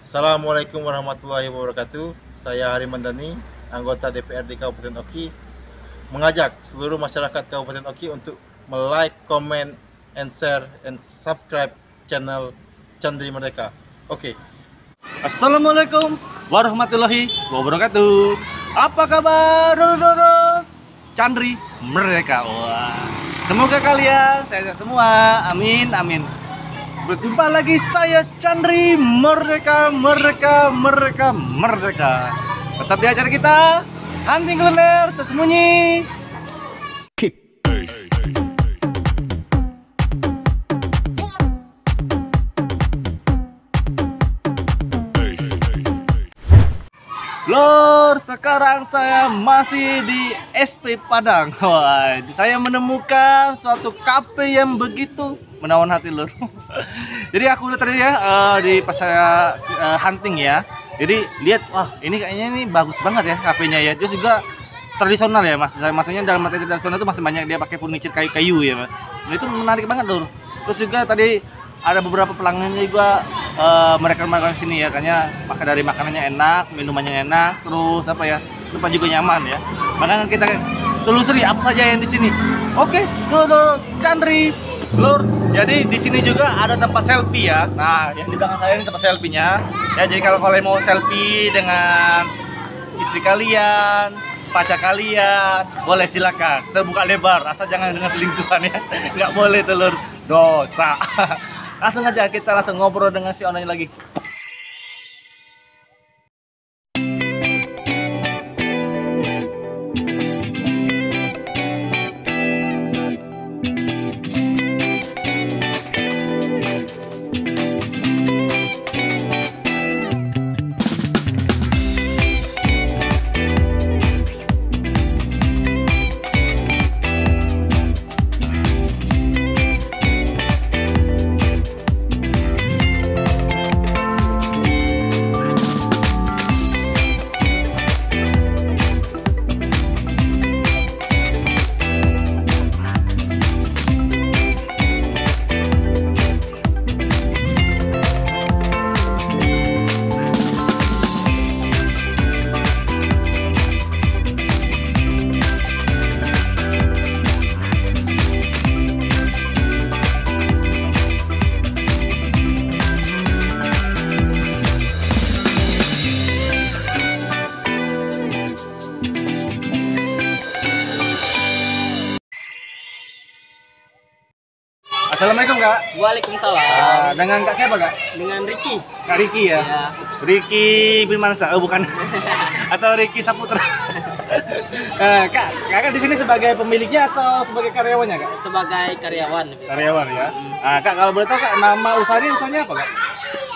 Assalamualaikum warahmatullahi wabarakatuh. Saya Hari Mandani, anggota DPRD Kabupaten Oki, mengajak seluruh masyarakat Kabupaten Oki untuk like, comment, and share, and subscribe channel Chandri Merdeka. Oke. Assalamualaikum warahmatullahi wabarakatuh. Apa kabar, Chandri Merdeka? Wah, semoga kalian sehat semua. Amin, amin. Berjumpa lagi saya Chandri Merdeka. Tetap di acara kita hunting kuliner tersembunyi. Lor, sekarang saya masih di SP Padang. Wah, saya menemukan suatu kafe yang begitu menawan hati, Lor. Jadi aku udah tadi ya di pas saya hunting ya. Jadi lihat, wah ini kayaknya ini bagus banget ya kafenya ya. Terus juga tradisional ya, Mas. Maksudnya dalam materi tradisional itu masih banyak dia pakai furniture kayu-kayu ya, Mas. Nah, itu menarik banget, Lor. Terus juga tadi ada beberapa pelanggannya juga mereka makan sini ya, kayaknya makan dari makanannya enak, minumannya enak, terus apa ya, tempat juga nyaman ya. Makanya kita telusuri apa saja yang di sini. Oke, Lor, Chandri, Lor. Jadi di sini juga ada tempat selfie ya. Nah, yang di belakang saya ini tempat selfie-nya. Ya, jadi kalau kalian mau selfie dengan istri kalian, pacar kalian, boleh silakan. Terbuka lebar, asal jangan dengan selingkuhan ya. Nggak boleh, Telur, dosa. Langsung aja kita langsung ngobrol dengan si ownernya lagi. Assalamualaikum, Kak. Waalaikumsalam. Dengan Kak siapa, Kak? Dengan Ricky. Kak Ricky ya? Ya. Ricky Birmansa, oh bukan. Atau Ricky Saputra. Kakak di sini sebagai pemiliknya atau sebagai karyawannya, Kak? Sebagai karyawan. Karyawan ya. Nah, Kak, kalau boleh tahu, Kak, nama usahanya apa, Kak?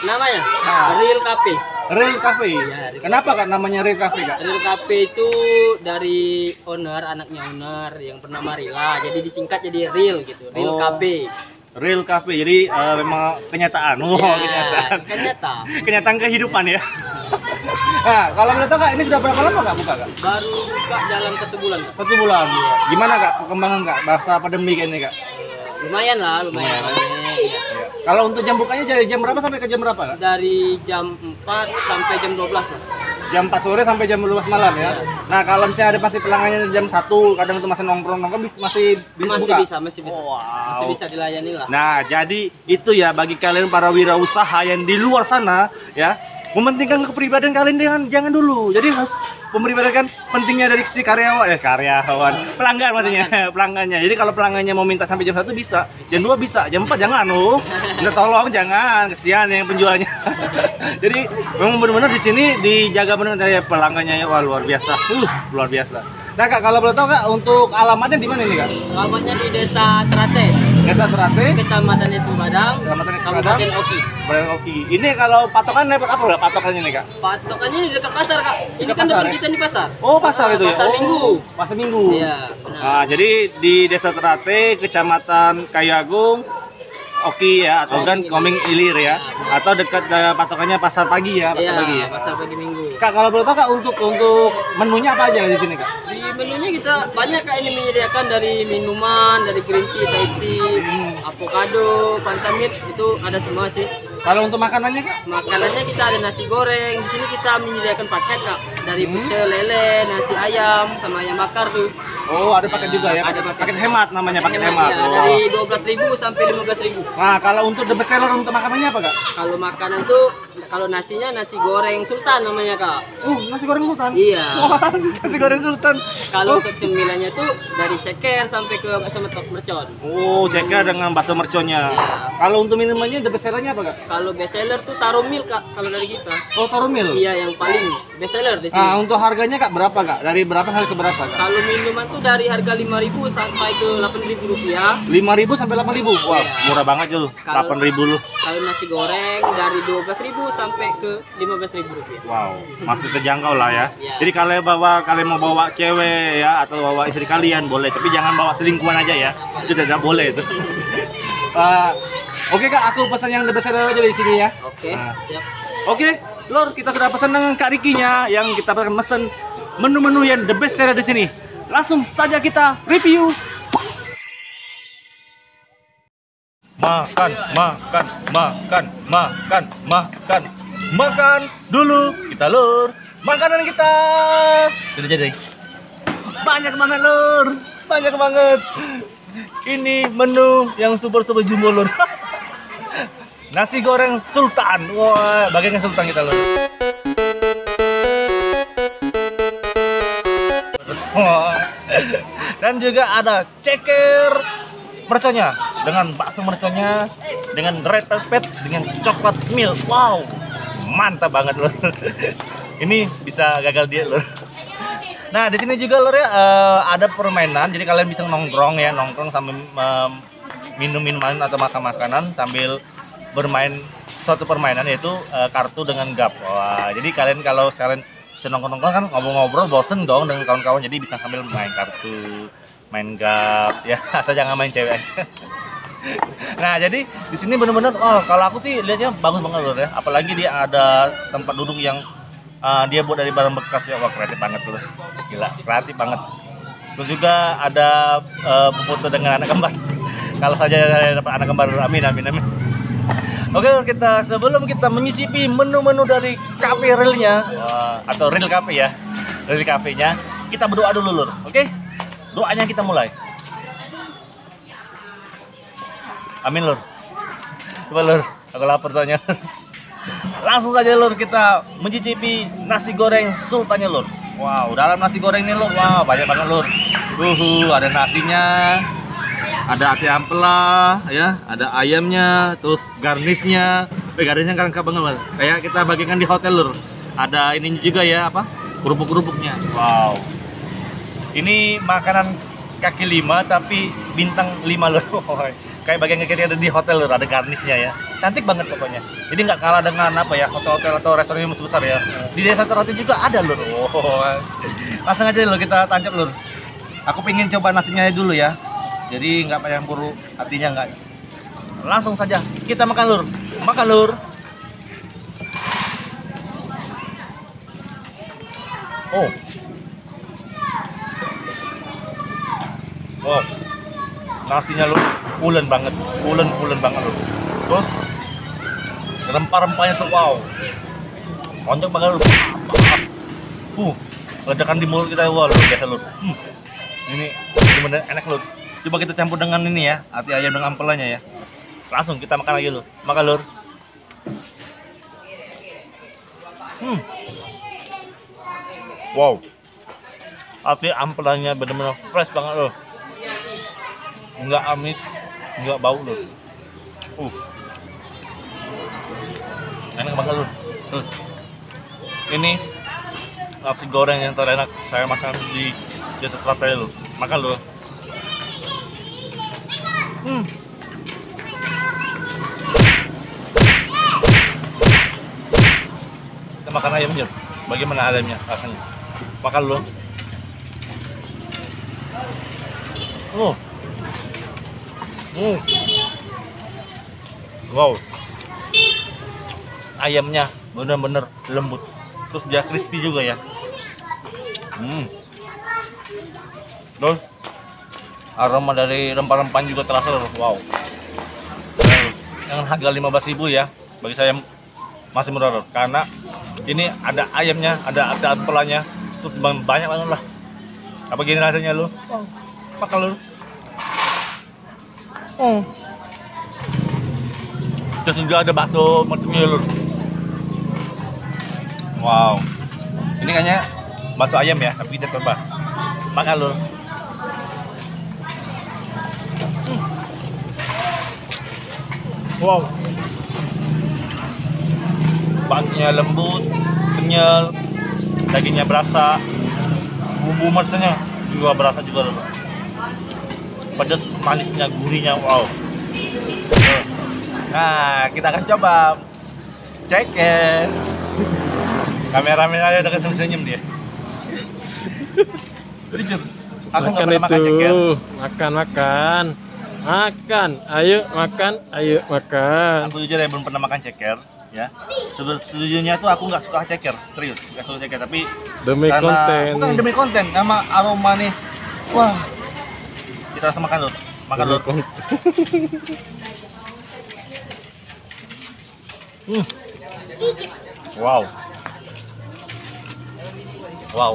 Namanya Nah. Real Cafe. Real Cafe. Ya, Real Kenapa, Kak, namanya Real Cafe, Kak? Real Cafe itu dari anaknya owner yang bernama Rila. Jadi disingkat jadi Real gitu. Real Oh. Cafe. Real Cafe. Jadi memang kenyataan. Oh, Ya, kenyataan. Kenyataan. Kenyataan kehidupan ya. Nah, kalau boleh tahu, Kak, ini sudah berapa lama Kak buka, Kak? Baru buka dalam 1 bulan. Kak. 1 bulan. Gimana, Kak, perkembangan, Kak, masa pandemi ini, Kak? Lumayan lah, lumayan. Iya. Kalau untuk jam bukanya dari jam berapa sampai ke jam berapa, Kak? Dari jam 4 sampai jam 12 lah. Jam 4 sore sampai jam 12 malam ya. Nah, kalau misalnya ada masih pelanggannya jam 1, kadang itu masih nongkrong-nongkrong masih buka? Masih bisa. Wow. Masih bisa dilayani lah. Nah, jadi itu ya bagi kalian para wirausaha yang di luar sana ya, mementingkan kepribadian kalian jangan dulu. Jadi harus memperhatikan pentingnya dari si karyawan, pelanggan maksudnya, pelanggannya. Jadi kalau pelanggannya mau minta sampai jam 1 bisa, jam 2 bisa, jam 4 jangan loh. Minta tolong jangan, kesian yang penjualnya. Jadi memang benar-benar di sini dijaga benar dari pelanggannya ya, wah luar biasa. Luar biasa. Nah, Kak, kalau boleh tahu, Kak, untuk alamatnya di mana ini, Kak? Alamatnya di Desa Trate, Desa Terate, Kecamatan Desa Padang, Kecamatan Desa Padang, Kabupaten Oki. Kabupaten Oki. Ini kalau patokan dapat apa, Kak? Patokannya nih, Kak? Patokannya di dekat pasar, Kak. Ini Dekat kan pasar, depan ya? kita di pasar. Oh, pasar itu ya? Pasar Oh, Minggu. Pasar Minggu. Iya, benar. Nah, jadi di Desa Terate, Kecamatan Kayagung, Oki ya, atau kan Komeng Ilir ya, atau dekat patokannya pasar pagi ya, pasar Iya, pagi ya. pasar pagi Minggu. Kak, kalau boleh tahu, Kak, untuk menunya apa aja di sini, Kak? Di menunya kita banyak, Kak, ini menyediakan dari minuman, dari green tea, Thai tea, avocado, pantamit, itu ada semua sih. Kalau untuk makanannya Kak? Makanannya kita ada nasi goreng. Di sini kita menyediakan paket Kak. Dari pecel lele, nasi ayam, sama ayam bakar tuh. Oh, ada paket juga ya? Ada Paket hemat namanya, paket hemat. Ya, Oh. dari 12.000 sampai 15.000. Nah, kalau untuk the best seller untuk makanannya apa Kak? Kalau makanan tuh, kalau nasinya nasi goreng sultan namanya Kak. Nasi goreng sultan? Iya. Wah, nasi goreng sultan. Kalau untuk cemilannya tuh dari ceker sampai ke bakso mercon. Oh, ceker dengan bakso merconnya. Iya. Kalau untuk minumannya the best sellernya apa Kak? Kalau best seller tuh Tarumil Kak, kalau dari kita. Oh, Tarumil. Iya, yang paling best seller di sini. Nah, untuk harganya Kak berapa Kak? Dari berapa sampai ke berapa Kak? Kalau minuman tuh dari harga 5.000 sampai ke 8.000 rupiah. 5.000 sampai 8.000. Wah, Iya. murah banget tuh. Kalau- 8.000 lu. Kalau nasi goreng dari 12.000 sampai ke 15.000 rupiah. Wow, masih terjangkau lah ya. Iya. Jadi kalian mau bawa cewek ya atau bawa istri kalian boleh, tapi jangan bawa selingkuhan aja ya. Itu tidak boleh itu. Oke Kak, aku pesan yang the best seller aja di sini ya. Oke, Nah. siap. Oke, Lur, kita sudah pesan dengan Kak Rikinya yang kita akan pesan menu-menu yang the best seller di sini. Langsung saja kita review. Makan dulu kita Lur. Makanan kita sudah jadi. Banyak banget Lur, banyak banget. Ini menu yang super jumbo Lur. Nasi goreng sultan. Wah, bagiannya sultan kita Lur. Wah. Dan juga ada ceker merconnya dengan bakso merconnya, dengan red velvet, dengan coklat milk. Wow, mantap banget Lur. Ini bisa gagal diet Lur. Nah, di sini juga Lur ya ada permainan, jadi kalian bisa nongkrong sambil minum minuman atau makan makanan sambil bermain suatu permainan yaitu kartu dengan gap. Wah, jadi kalian kalau senongkrong kan ngobrol-ngobrol bosen dong dengan kawan-kawan, jadi bisa sambil main kartu, main gap ya, asal jangan main cewek aja. Nah, jadi di sini bener-bener kalau aku sih lihatnya bagus banget Lur ya, apalagi dia ada tempat duduk yang dia buat dari barang bekas ya. Wah, kreatif banget Lur, gila kreatif banget. Terus juga ada foto dengan anak kembar. Kalau saja saya dapat anak kembar, amin amin amin. Oke, sebelum kita menyicipi menu-menu dari cafe realnya atau real cafe ya, real cafe-nya, kita berdoa dulu Lur. Oke, doanya kita mulai. Amin Lur. Coba Lur, aku lapar soalnya. Langsung saja Lur, kita mencicipi nasi goreng sultannya Lur. Wow, dalam nasi goreng ini Lur, wow banyak banget Lur. Ada nasinya, ada ati ampela ya, ada ayamnya, terus garnisnya. Garnisnya kan lengkap banget, kayak kita bagikan di hotel Lur. Ada ini juga ya, apa? Kerupuk-kerupuknya. Wow. Ini makanan kaki 5 tapi bintang 5 Lur. Kayak bagian kaki ada di hotel Lur, ada garnisnya ya. Cantik banget pokoknya. Jadi nggak kalah dengan apa ya, hotel-hotel atau restoran yang besar ya. Di desa Terati juga ada Lur. Langsung aja Lur, kita tancap Lur. Aku pengen coba nasinya dulu ya. Jadi nggak campur hatinya nggak. Langsung saja kita makan Lur. Makan Lur. Oh. Wow. Nasinya Lur, pulen banget. Pulen banget Lur. Tuh. Rempah-rempahnya tuh wow. Mantap banget Lur. Ledakan di mulut kita wow, luar biasa Lur. Ini bener-bener enak Lur. Coba kita campur dengan ini ya, ati ayam dengan ampelanya ya. Langsung kita makan lagi Lur. Makan Lur. Wow. Ati ampelanya bener-bener fresh banget Lur. Enggak amis, enggak bau Lur. Enak banget Lur. Ini nasi goreng yang terenak saya makan di Desa Teratai Lur. Makan Lur. Kita makan ayamnya. Bagaimana ayamnya rasanya? Makan Lur. Wow. Ayamnya benar-benar lembut. Terus dia crispy juga ya. Lur. Aroma dari rempah-rempahan juga terasa Lur. Wow. Dengan harga 15.000 ya. bagi saya masih murah lur, karena ini ada ayamnya, ada apelanya, terus banyak banget lah. Apa gini rasanya lur? Oh, makan lur. Oh. Terus juga ada bakso mercunya lur. Wow. Ini kayaknya bakso ayam ya, tapi kita coba. Makan lur. Wow. Baksonya lembut, kenyal, dagingnya berasa, bumbu mercanya juga berasa juga lur. Pedas, manisnya, gurihnya, wow. Nah, kita akan coba ceker. Kameramen ada dekat senyum dia. Jadi Jur, aku nggak pernah makan ceker. Makan, ayo makan. Aku jujur ya belum pernah makan ceker, ya. Sejujurnya tuh aku nggak suka ceker, serius, nggak suka ceker. Tapi Demi karena, konten. bukan demi konten, sama aroma nih, wah. Kita langsung makan lur, makan lur. Wow. Wow.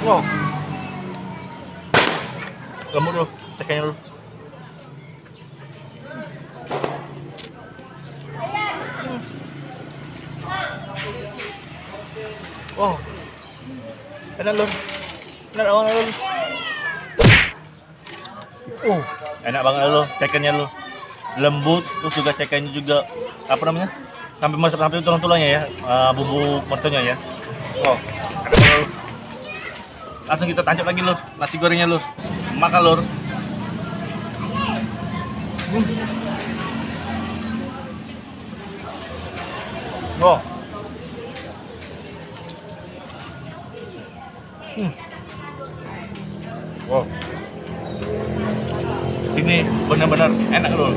Wow. Lembut loh, cekernya loh. Wow. Enak loh. Enak banget loh. Enak banget loh, cekernya loh. Lembut, terus juga cekernya juga apa namanya? Sampai masuk sampai tulang-tulangnya ya, bumbu merconya ya. Oh, enak banget loh. Langsung kita tancap lagi lur, nasi gorengnya lur. Makan lur. Oh. Wow. Ini benar-benar enak lur.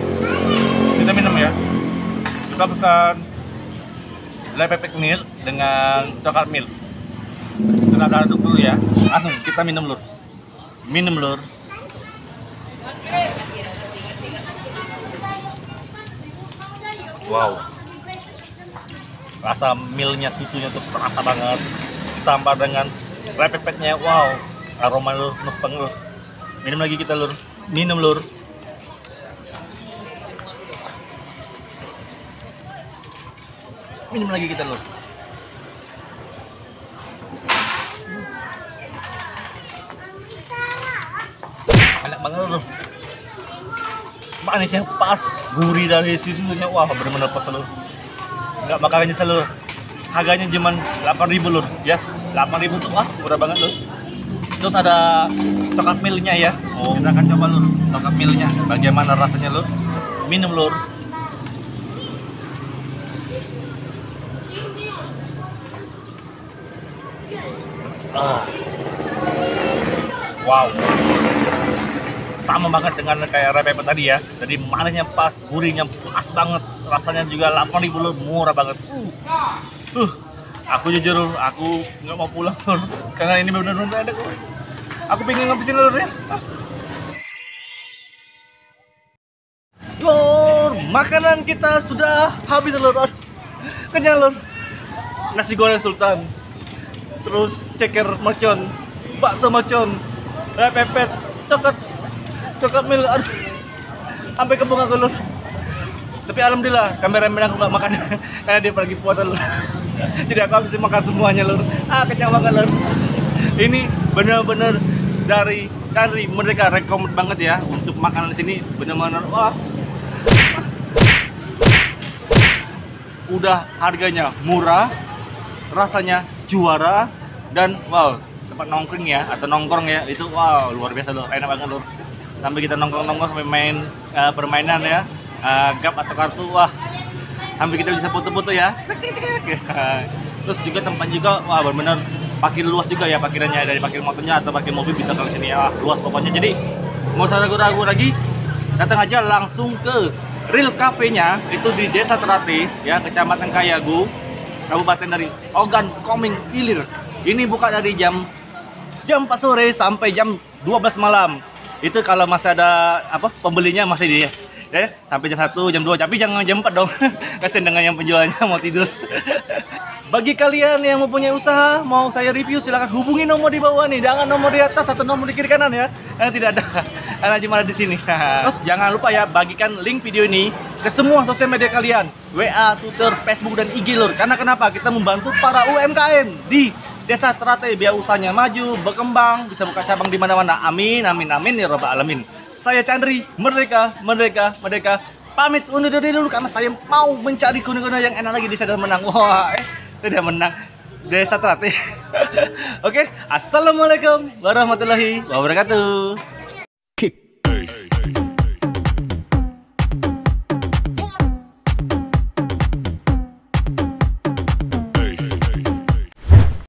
Kita minum ya. Kita pesan lepepek milk dengan coklat milk. Kita aduk dulu ya. Langsung kita minum lur. Minum lur. Wow. Rasa milknya, susunya tuh terasa banget. Ditambah dengan lepepeknya, wow. Aroma lur, nus banget lur. Minum lagi kita lur. Minum lur. Minum lagi kita lur. Enak banget lur. Manisnya pas, gurih dari susunya, wah bener-bener pas lur. Nggak bakalan nyesel lur. Harganya cuman 8.000 lur, ya. 8.000 tuh wah murah banget lur. Terus ada coklat milknya ya. Oh, kita akan coba lur coklat milknya. Bagaimana rasanya lur? Minum lur. Wow. Sama banget dengan kayak lepepek tadi ya. Jadi manisnya pas, gurihnya pas banget. Rasanya juga 8.000 lur, murah banget. Aku jujur, aku nggak mau pulang lur, karena ini benar-benar enak lur. Aku pengen ngabisin lur ya. Lur, makanan kita sudah habis lur. Kenyang lur. Nasi goreng sultan, terus ceker mercon, bakso mercon, lepepet, coklat milk, aduh, sampai kembung aku lur. Tapi alhamdulillah kameramen aku nggak makan karena dia pergi puasa lur. Jadi aku habis makan semuanya lur. Kenyang banget lur. Ini benar-benar dari Chandri, mereka rekomend banget ya untuk makanan di sini, benar-benar wah. Udah harganya murah, rasanya juara, dan wow, tempat nongkrong ya atau nongkrong ya itu wow luar biasa lur, enak banget lur. Sampai kita nongkrong sampai main permainan ya, gap atau kartu, wah sampai kita bisa foto-foto ya. Terus juga tempat juga wah benar-benar parkir luas juga ya, parkirannya dari parkir motornya atau parkir mobil bisa ke sini ya, luas pokoknya. Jadi mau usah ragu-ragu lagi, datang aja langsung ke Real Cafe-nya, itu di Desa Terate ya, Kecamatan Kayagu, Kabupaten dari Ogan Komering Ilir. Ini buka dari jam 4 sore sampai jam 12 malam. Itu kalau masih ada apa pembelinya masih dia. Ya, sampai jam 1, jam 2, tapi jangan jam 4 dong. Kasian dengan yang penjualnya mau tidur. Bagi kalian yang mempunyai usaha, mau saya review, silahkan hubungi nomor di bawah nih. Jangan nomor di atas atau nomor di kiri kanan ya. Karena tidak ada. Karena cuma ada di sini. Terus jangan lupa ya, bagikan link video ini ke semua sosial media kalian. WA, Twitter, Facebook, dan IG lur. Karena kenapa? Kita membantu para UMKM di Desa Teratai biar usahanya maju, berkembang, bisa buka cabang di mana-mana. Amin, amin, amin ya robbal alamin. Saya Chandri, merdeka, merdeka, merdeka. Pamit undur diri dulu karena saya mau mencari kuno-kuno yang enak lagi di Desa Menang. Wah, tidak menang Desa Teratai. Oke, assalamualaikum warahmatullahi wabarakatuh.